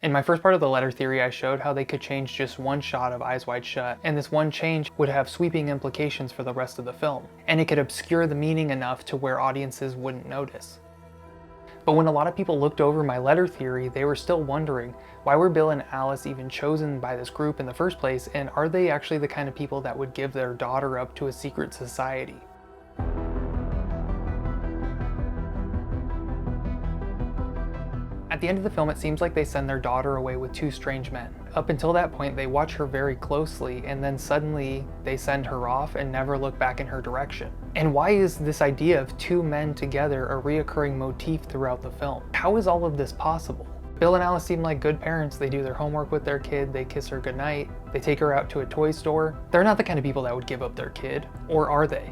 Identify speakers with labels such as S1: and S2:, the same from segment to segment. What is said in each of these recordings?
S1: In my first part of the letter theory, I showed how they could change just one shot of Eyes Wide Shut, and this one change would have sweeping implications for the rest of the film, and it could obscure the meaning enough to where audiences wouldn't notice. But when a lot of people looked over my letter theory, they were still wondering, why were Bill and Alice even chosen by this group in the first place, and are they actually the kind of people that would give their daughter up to a secret society? At the end of the film, it seems like they send their daughter away with two strange men. Up until that point, they watch her very closely, and then suddenly they send her off and never look back in her direction. And why is this idea of two men together a reoccurring motif throughout the film? How is all of this possible? Bill and Alice seem like good parents. They do their homework with their kid, they kiss her goodnight, they take her out to a toy store. They're not the kind of people that would give up their kid, or are they?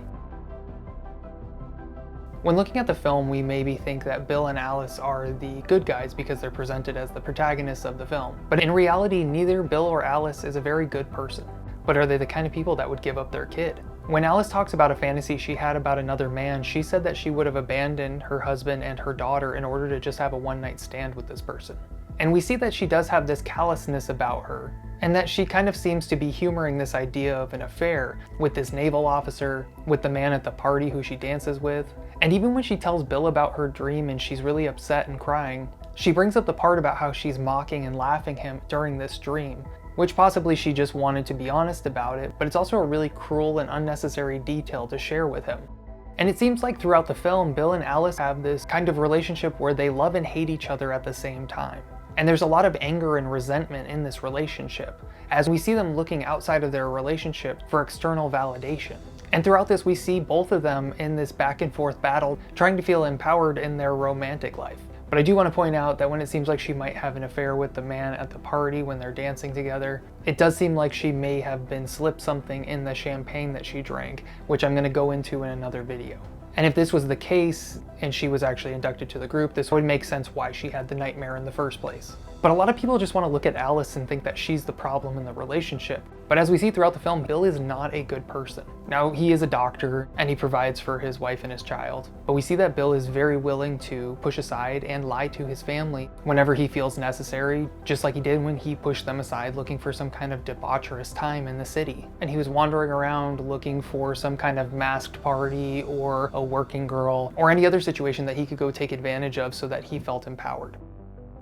S1: When looking at the film, we maybe think that Bill and Alice are the good guys because they're presented as the protagonists of the film. But in reality, neither Bill or Alice is a very good person. But are they the kind of people that would give up their kid? When Alice talks about a fantasy she had about another man, she said that she would have abandoned her husband and her daughter in order to just have a one-night stand with this person. And we see that she does have this callousness about her, and that she kind of seems to be humoring this idea of an affair with this naval officer, with the man at the party who she dances with. And even when she tells Bill about her dream and she's really upset and crying, she brings up the part about how she's mocking and laughing him during this dream, which possibly she just wanted to be honest about it, but it's also a really cruel and unnecessary detail to share with him. And it seems like throughout the film, Bill and Alice have this kind of relationship where they love and hate each other at the same time. And there's a lot of anger and resentment in this relationship, as we see them looking outside of their relationship for external validation. And throughout this, we see both of them in this back and forth battle, trying to feel empowered in their romantic life. But I do want to point out that when it seems like she might have an affair with the man at the party when they're dancing together, it does seem like she may have been slipped something in the champagne that she drank, which I'm going to go into in another video. And if this was the case, and she was actually inducted to the group, this would make sense why she had the nightmare in the first place. But a lot of people just want to look at Alice and think that she's the problem in the relationship. But as we see throughout the film, Bill is not a good person. Now, he is a doctor, and he provides for his wife and his child. But we see that Bill is very willing to push aside and lie to his family whenever he feels necessary, just like he did when he pushed them aside looking for some kind of debaucherous time in the city. And he was wandering around looking for some kind of masked party or a working girl or any other situation that he could go take advantage of so that he felt empowered.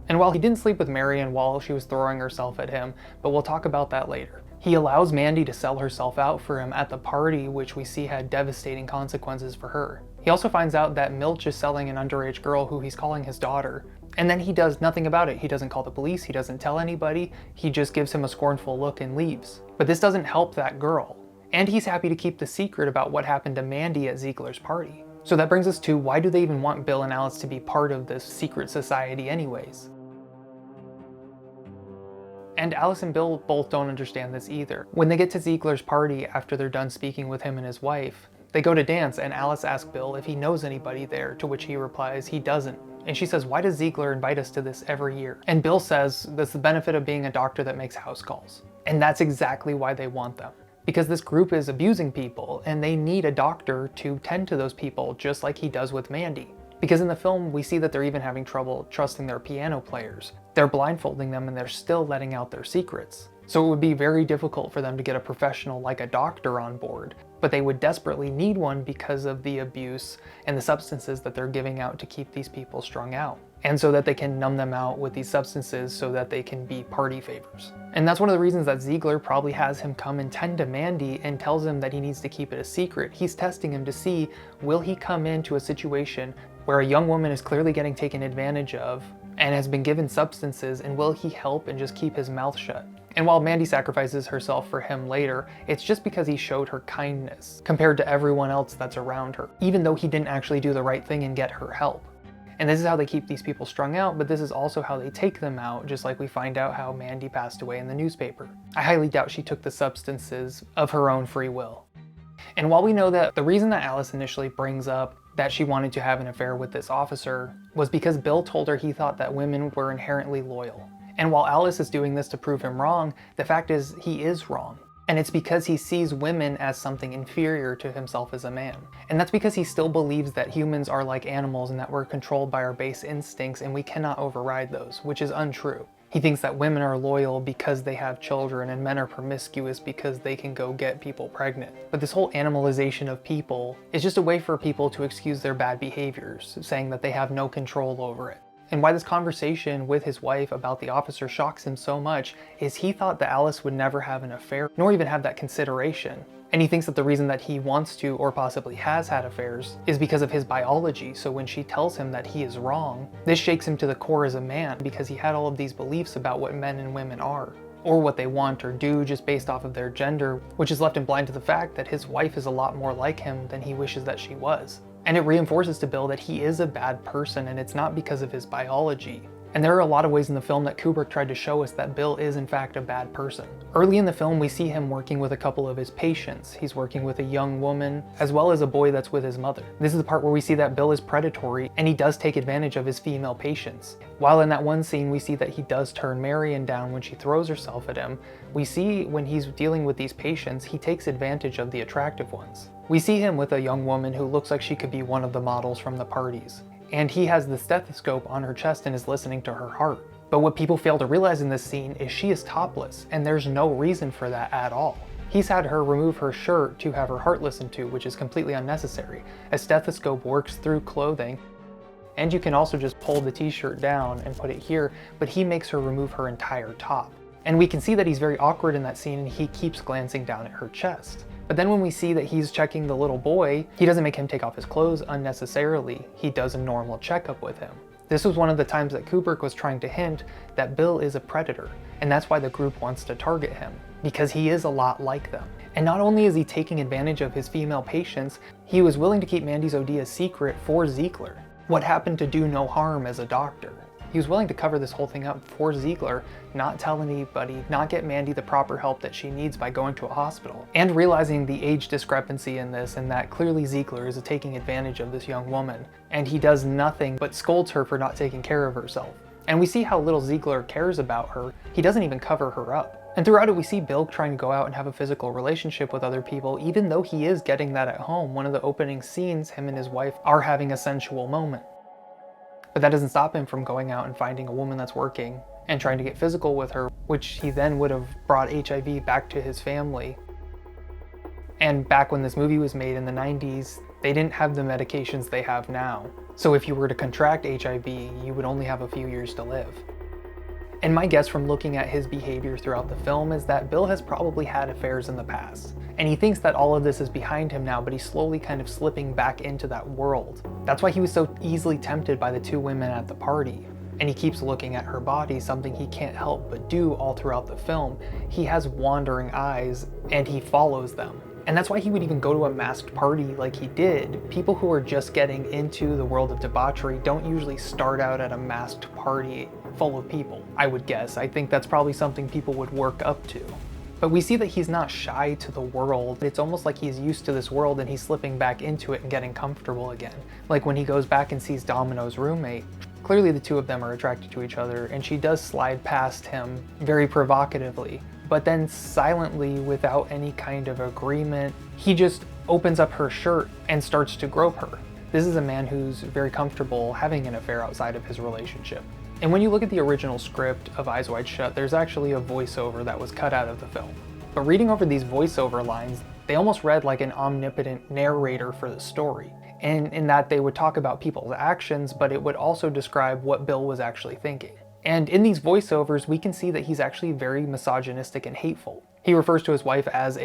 S1: And while he didn't sleep with Marion while she was throwing herself at him, but we'll talk about that later, he allows Mandy to sell herself out for him at the party, which we see had devastating consequences for her. He also finds out that Milch is selling an underage girl who he's calling his daughter, and then he does nothing about it. He doesn't call the police, he doesn't tell anybody, he just gives him a scornful look and leaves. But this doesn't help that girl. And he's happy to keep the secret about what happened to Mandy at Ziegler's party. So that brings us to, why do they even want Bill and Alice to be part of this secret society anyways? And Alice and Bill both don't understand this either. When they get to Ziegler's party after they're done speaking with him and his wife, they go to dance and Alice asks Bill if he knows anybody there, to which he replies he doesn't. And she says, why does Ziegler invite us to this every year? And Bill says, that's the benefit of being a doctor that makes house calls. And that's exactly why they want them. Because this group is abusing people and they need a doctor to tend to those people, just like he does with Mandy. Because in the film, we see that they're even having trouble trusting their piano players. They're blindfolding them and they're still letting out their secrets. So it would be very difficult for them to get a professional like a doctor on board, but they would desperately need one because of the abuse and the substances that they're giving out to keep these people strung out. And so that they can numb them out with these substances so that they can be party favors. And that's one of the reasons that Ziegler probably has him come and tend to Mandy and tells him that he needs to keep it a secret. He's testing him to see, will he come into a situation where a young woman is clearly getting taken advantage of and has been given substances, and will he help and just keep his mouth shut? And while Mandy sacrifices herself for him later, it's just because he showed her kindness compared to everyone else that's around her, even though he didn't actually do the right thing and get her help. And this is how they keep these people strung out, but this is also how they take them out, just like we find out how Mandy passed away in the newspaper. I highly doubt she took the substances of her own free will. And while we know that the reason that Alice initially brings up that she wanted to have an affair with this officer was because Bill told her he thought that women were inherently loyal. And while Alice is doing this to prove him wrong, the fact is he is wrong. And it's because he sees women as something inferior to himself as a man. And that's because he still believes that humans are like animals and that we're controlled by our base instincts and we cannot override those, which is untrue. He thinks that women are loyal because they have children and men are promiscuous because they can go get people pregnant. But this whole animalization of people is just a way for people to excuse their bad behaviors, saying that they have no control over it. And why this conversation with his wife about the officer shocks him so much is he thought that Alice would never have an affair, nor even have that consideration. And he thinks that the reason that he wants to, or possibly has had affairs, is because of his biology. So when she tells him that he is wrong, this shakes him to the core as a man, because he had all of these beliefs about what men and women are, or what they want or do just based off of their gender, which has left him blind to the fact that his wife is a lot more like him than he wishes that she was. And it reinforces to Bill that he is a bad person, and it's not because of his biology. And there are a lot of ways in the film that Kubrick tried to show us that Bill is in fact a bad person. Early in the film, we see him working with a couple of his patients. He's working with a young woman, as well as a boy that's with his mother. This is the part where we see that Bill is predatory, and he does take advantage of his female patients. While in that one scene, we see that he does turn Marion down when she throws herself at him, we see when he's dealing with these patients, he takes advantage of the attractive ones. We see him with a young woman who looks like she could be one of the models from the parties. And he has the stethoscope on her chest and is listening to her heart. But what people fail to realize in this scene is she is topless, and there's no reason for that at all. He's had her remove her shirt to have her heart listened to, which is completely unnecessary. A stethoscope works through clothing, and you can also just pull the t-shirt down and put it here, but he makes her remove her entire top. And we can see that he's very awkward in that scene, and he keeps glancing down at her chest. But then when we see that he's checking the little boy, he doesn't make him take off his clothes unnecessarily. He does a normal checkup with him. This was one of the times that Kubrick was trying to hint that Bill is a predator, and that's why the group wants to target him, because he is a lot like them. And not only is he taking advantage of his female patients, he was willing to keep Mandy's OD a secret for Ziegler. What happened to do no harm as a doctor? He was willing to cover this whole thing up for Ziegler, not tell anybody, not get Mandy the proper help that she needs by going to a hospital. And realizing the age discrepancy in this, and that clearly Ziegler is taking advantage of this young woman, and he does nothing but scolds her for not taking care of herself. And we see how little Ziegler cares about her. He doesn't even cover her up. And throughout it, we see Bill trying to go out and have a physical relationship with other people, even though he is getting that at home. One of the opening scenes, him and his wife are having a sensual moment. But that doesn't stop him from going out and finding a woman that's working and trying to get physical with her, which he then would have brought HIV back to his family. And back when this movie was made in the 90s, they didn't have the medications they have now. So if you were to contract HIV, you would only have a few years to live. And my guess from looking at his behavior throughout the film is that Bill has probably had affairs in the past. And he thinks that all of this is behind him now, but he's slowly kind of slipping back into that world. That's why he was so easily tempted by the two women at the party. And he keeps looking at her body, something he can't help but do all throughout the film. He has wandering eyes, and he follows them. And that's why he would even go to a masked party like he did. People who are just getting into the world of debauchery don't usually start out at a masked party full of people, I would guess. I think that's probably something people would work up to. But we see that he's not shy to the world. It's almost like he's used to this world and he's slipping back into it and getting comfortable again. Like when he goes back and sees Domino's roommate. Clearly the two of them are attracted to each other, and she does slide past him very provocatively. But then silently, without any kind of agreement, he just opens up her shirt and starts to grope her. This is a man who's very comfortable having an affair outside of his relationship. And when you look at the original script of Eyes Wide Shut, there's actually a voiceover that was cut out of the film. But reading over these voiceover lines, they almost read like an omnipotent narrator for the story. And in that they would talk about people's actions, but it would also describe what Bill was actually thinking. And in these voiceovers, we can see that he's actually very misogynistic and hateful. He refers to his wife as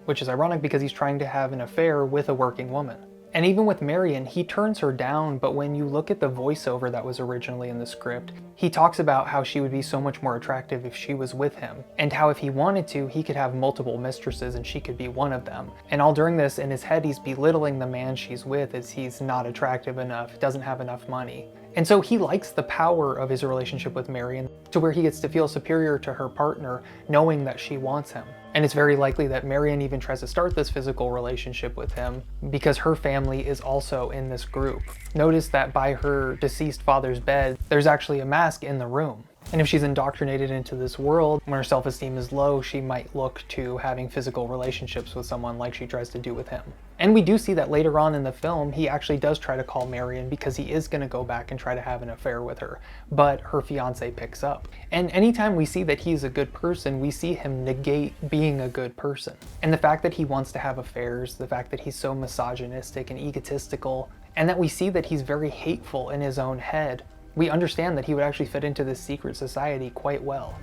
S1: which is ironic because he's trying to have an affair with a working woman. And even with Marion, he turns her down, but when you look at the voiceover that was originally in the script, he talks about how she would be so much more attractive if she was with him, and how if he wanted to, he could have multiple mistresses and she could be one of them. And all during this, in his head, he's belittling the man she's with as he's not attractive enough, doesn't have enough money. And so he likes the power of his relationship with Marion to where he gets to feel superior to her partner, knowing that she wants him. And it's very likely that Marion even tries to start this physical relationship with him because her family is also in this group. Notice that by her deceased father's bed, there's actually a mask in the room. And if she's indoctrinated into this world, when her self-esteem is low, she might look to having physical relationships with someone like she tries to do with him. And we do see that later on in the film, he actually does try to call Marion because he is going to go back and try to have an affair with her, but her fiance picks up. And anytime we see that he's a good person, we see him negate being a good person. And the fact that he wants to have affairs, the fact that he's so misogynistic and egotistical, and that we see that he's very hateful in his own head, we understand that he would actually fit into this secret society quite well.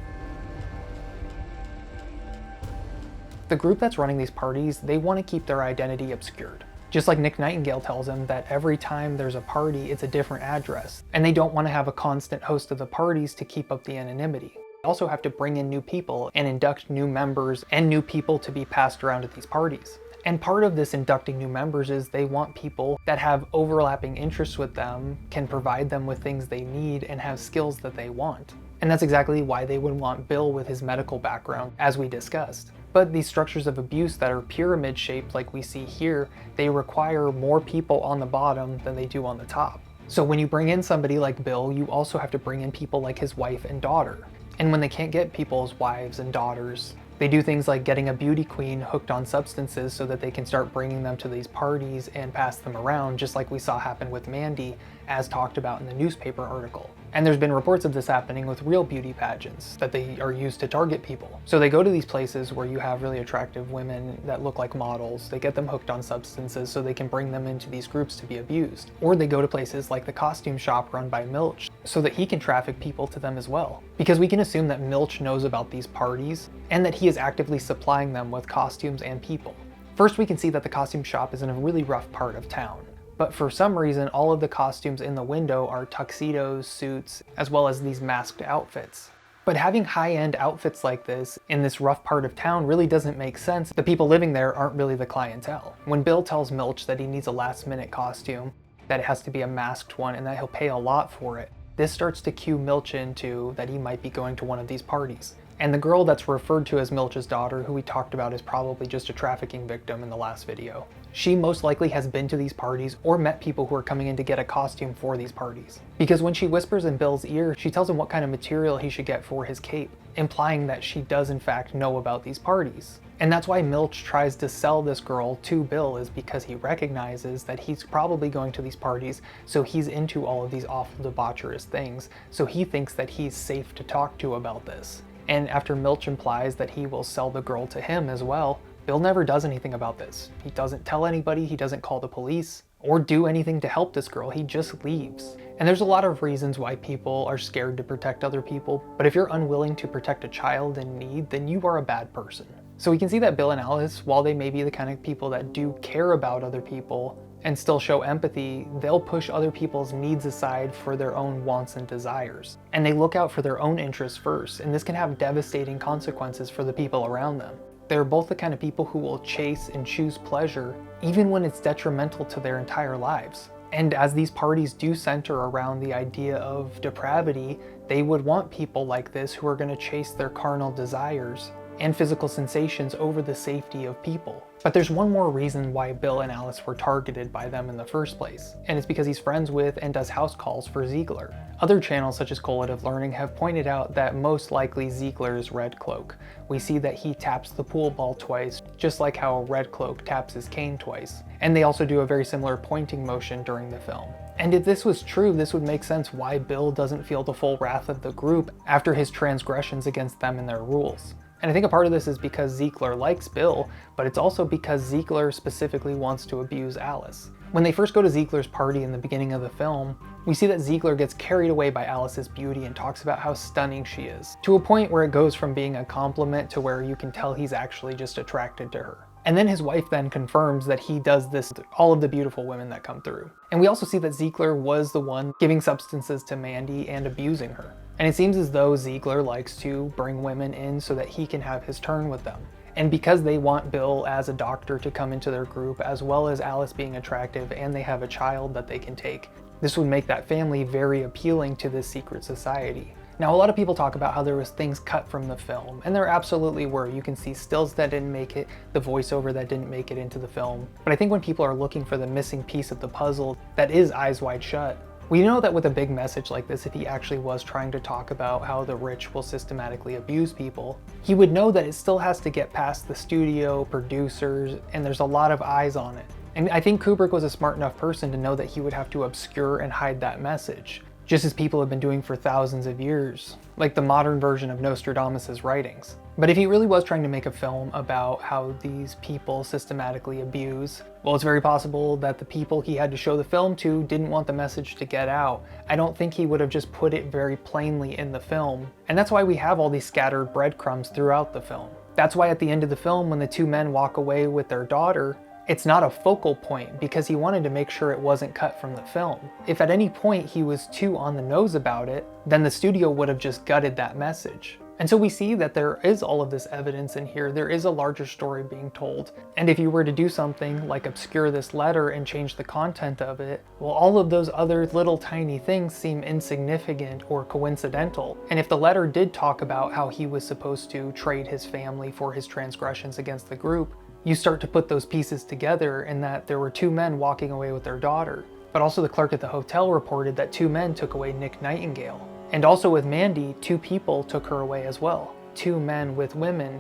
S1: The group that's running these parties, they want to keep their identity obscured. Just like Nick Nightingale tells him that every time there's a party, it's a different address. And they don't want to have a constant host of the parties to keep up the anonymity. They also have to bring in new people and induct new members and new people to be passed around at these parties. And part of this inducting new members is they want people that have overlapping interests with them, can provide them with things they need, and have skills that they want. And that's exactly why they would want Bill with his medical background, as we discussed. But these structures of abuse that are pyramid shaped like we see here, they require more people on the bottom than they do on the top. So when you bring in somebody like Bill, you also have to bring in people like his wife and daughter. And when they can't get people's wives and daughters, they do things like getting a beauty queen hooked on substances so that they can start bringing them to these parties and pass them around, just like we saw happen with Mandy, as talked about in the newspaper article. And there's been reports of this happening with real beauty pageants, that they are used to target people. So they go to these places where you have really attractive women that look like models, they get them hooked on substances so they can bring them into these groups to be abused. Or they go to places like the costume shop run by Milch, so that he can traffic people to them as well. Because we can assume that Milch knows about these parties, and that he is actively supplying them with costumes and people. First, we can see that the costume shop is in a really rough part of town. But for some reason, all of the costumes in the window are tuxedos, suits, as well as these masked outfits. But having high-end outfits like this in this rough part of town really doesn't make sense. The people living there aren't really the clientele. When Bill tells Milch that he needs a last-minute costume, that it has to be a masked one, and that he'll pay a lot for it, this starts to cue Milch into that he might be going to one of these parties. And the girl that's referred to as Milch's daughter, who we talked about, is probably just a trafficking victim in the last video. She most likely has been to these parties or met people who are coming in to get a costume for these parties. Because when she whispers in Bill's ear, she tells him what kind of material he should get for his cape, implying that she does in fact know about these parties. And that's why Milch tries to sell this girl to Bill, is because he recognizes that he's probably going to these parties, so he's into all of these awful debaucherous things, so he thinks that he's safe to talk to about this. And after Milch implies that he will sell the girl to him as well, Bill never does anything about this. He doesn't tell anybody, he doesn't call the police, or do anything to help this girl, he just leaves. And there's a lot of reasons why people are scared to protect other people, but if you're unwilling to protect a child in need, then you are a bad person. So we can see that Bill and Alice, while they may be the kind of people that do care about other people and still show empathy, they'll push other people's needs aside for their own wants and desires. And they look out for their own interests first, and this can have devastating consequences for the people around them. They're both the kind of people who will chase and choose pleasure, even when it's detrimental to their entire lives. And as these parties do center around the idea of depravity, they would want people like this who are going to chase their carnal desires and physical sensations over the safety of people. But there's one more reason why Bill and Alice were targeted by them in the first place, and it's because he's friends with and does house calls for Ziegler. Other channels such as Collative Learning have pointed out that most likely Ziegler is Red Cloak. We see that he taps the pool ball twice, just like how Red Cloak taps his cane twice. And they also do a very similar pointing motion during the film. And if this was true, this would make sense why Bill doesn't feel the full wrath of the group after his transgressions against them and their rules. And I think a part of this is because Ziegler likes Bill, but it's also because Ziegler specifically wants to abuse Alice. When they first go to Ziegler's party in the beginning of the film, we see that Ziegler gets carried away by Alice's beauty and talks about how stunning she is, to a point where it goes from being a compliment to where you can tell he's actually just attracted to her. And then his wife then confirms that he does this to all of the beautiful women that come through. And we also see that Ziegler was the one giving substances to Mandy and abusing her. And it seems as though Ziegler likes to bring women in so that he can have his turn with them. And because they want Bill as a doctor to come into their group, as well as Alice being attractive, and they have a child that they can take, this would make that family very appealing to this secret society. Now, a lot of people talk about how there was things cut from the film, and there absolutely were. You can see stills that didn't make it, the voiceover that didn't make it into the film. But I think when people are looking for the missing piece of the puzzle that is Eyes Wide Shut, We know that with a big message like this, if he actually was trying to talk about how the rich will systematically abuse people, he would know that it still has to get past the studio, producers, and there's a lot of eyes on it. And I think Kubrick was a smart enough person to know that he would have to obscure and hide that message, just as people have been doing for thousands of years, like the modern version of Nostradamus' writings. But if he really was trying to make a film about how these people systematically abuse, well, it's very possible that the people he had to show the film to didn't want the message to get out. I don't think he would have just put it very plainly in the film. And that's why we have all these scattered breadcrumbs throughout the film. That's why at the end of the film, when the two men walk away with their daughter, it's not a focal point, because he wanted to make sure it wasn't cut from the film. If at any point he was too on the nose about it, then the studio would have just gutted that message. And so we see that there is all of this evidence in here. There is a larger story being told. And if you were to do something like obscure this letter and change the content of it, well, all of those other little tiny things seem insignificant or coincidental. And if the letter did talk about how he was supposed to trade his family for his transgressions against the group, you start to put those pieces together, in that there were two men walking away with their daughter. But also the clerk at the hotel reported that two men took away Nick Nightingale. And also with Mandy, two people took her away as well. Two men with women.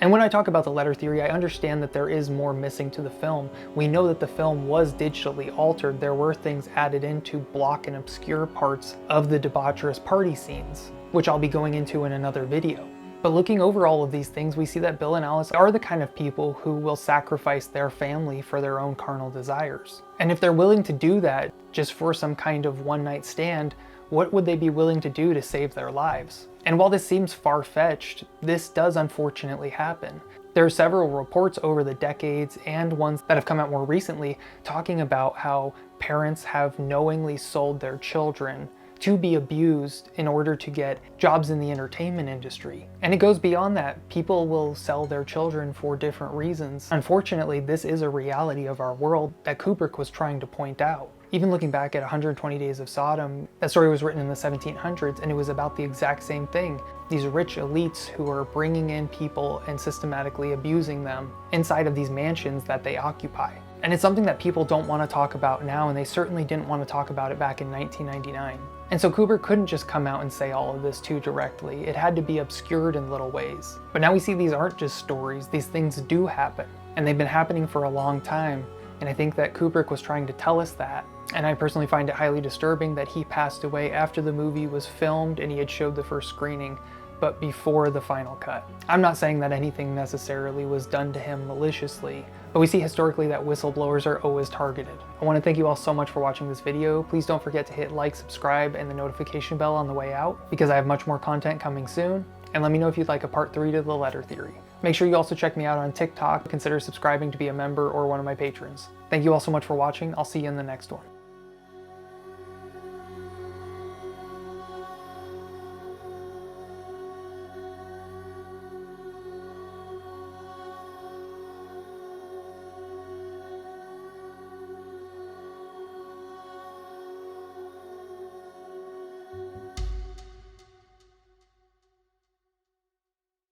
S1: And when I talk about the letter theory, I understand that there is more missing to the film. We know that the film was digitally altered. There were things added in to block and obscure parts of the debaucherous party scenes, which I'll be going into in another video. But looking over all of these things, we see that Bill and Alice are the kind of people who will sacrifice their family for their own carnal desires. And if they're willing to do that just for some kind of one-night stand, what would they be willing to do to save their lives? And while this seems far-fetched, this does unfortunately happen. There are several reports over the decades, and ones that have come out more recently, talking about how parents have knowingly sold their children to be abused in order to get jobs in the entertainment industry. And it goes beyond that. People will sell their children for different reasons. Unfortunately, this is a reality of our world that Kubrick was trying to point out. Even looking back at 120 Days of Sodom, that story was written in the 1700s, and it was about the exact same thing. These rich elites who are bringing in people and systematically abusing them inside of these mansions that they occupy. And it's something that people don't want to talk about now, and they certainly didn't want to talk about it back in 1999. And so Kubrick couldn't just come out and say all of this too directly. It had to be obscured in little ways. But now we see these aren't just stories, these things do happen. And they've been happening for a long time. And I think that Kubrick was trying to tell us that. And I personally find it highly disturbing that he passed away after the movie was filmed and he had showed the first screening, but before the final cut. I'm not saying that anything necessarily was done to him maliciously, but we see historically that whistleblowers are always targeted. I want to thank you all so much for watching this video. Please don't forget to hit like, subscribe, and the notification bell on the way out, because I have much more content coming soon. And let me know if you'd like a part 3 to the letter theory. Make sure you also check me out on TikTok. Consider subscribing to be a member or one of my patrons. Thank you all so much for watching. I'll see you in the next one.